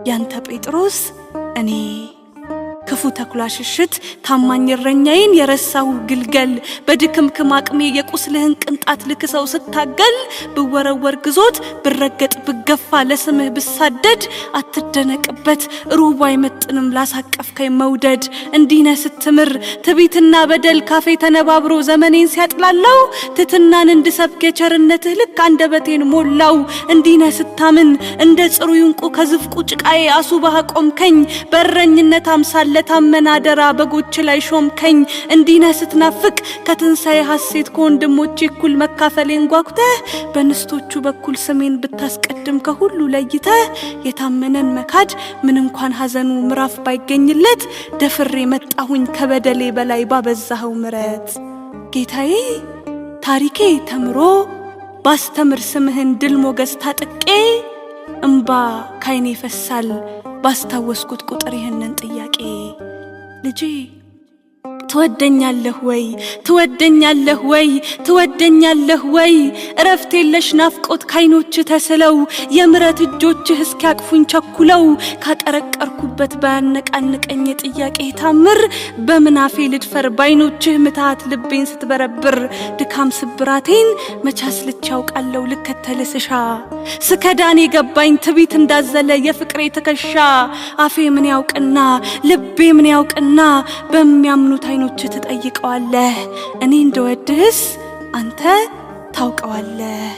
ያንተ ጴጥሮስ እኔ ክፉ ተኩላ ሽሽት ታማኝ እረኛዬን የረሳሁ ግልገል በድክምክም አቅሜ የቁስልህን ቅንጣት ልክሰው ስታገል ብወረወር ግዞት ብረገጥ ብገፋ ለስምህ ብሳደድ አትደነቅበት ሩቡ አይመጥንም ላሳቀፍከኝ መውደድ እንዲህ ነህ ስትምር ትዕቢትና በደል ካፌ ተነባብሮ ዘመኔን ሲያጥላለው ትሕትናን እንድሰብክ የቸርነትህ ልክ አንደበቴን ሞላው እንዲህ ነህ ስታምን እንደ ጽሩይ ዕንቁ ከዝፍቁ ጭቃዬ አሱባህ ቆምከኝ በእረኝነት አምሳለ ታመና አደራ በጎች ላይ ሾምከኝ እንዲህ ነህ ስትናፍቅ ከትንሣኤ ሐሴት ከወንድሞቼ እኩል መካፈሌን ጓጉተህ በንስቶቹ በኩል ስሜን ብታስቀድም ከሁሉ ለይተህ የታመነን መካድ ምን እንኳን ሐዘኑ ምዕራፍ ባይገኝለት ደፍሬ መጣሁኝ ከበደሌ በላይ ባበዛኸው ምሕረት ጌታዬ ታሪኬ ተምሮ ባስተምር ስምህን ድል ሞገስ ታጥቄ እምባ ካይኔ ፈሳል ባስታወስኩት ቁጥር ይህንን ጥያቄ ልጄ ትወደኛለህ ወይ ትወደኛለህ ወይ ትወደኛለህ ወይ እረፍት የለሽ ናፍቆት ካይኖች ተስለው የምረት እጆችህ እስኪያቅፉኝ ቸኩለው ካቀረቀርኩበት ባያነቃንቀኝ ጥያቄ ታምር በምናፌ ልድፈር ባይኖችህ ምታት ልቤን ስትበረብር ድካም ስብራቴን መቻስ ልቻውቃለው ልከተልስሻ ስከዳኔ ገባኝ ትቢት እንዳዘለ የፍቅሬ ትከሻ አፌ ምን ያውቅና ልቤ ምን ያውቅና በሚያምኑት አይኖች ተጠይቀዋለህ እኔ እንደወድህስ አንተ ታውቀዋለህ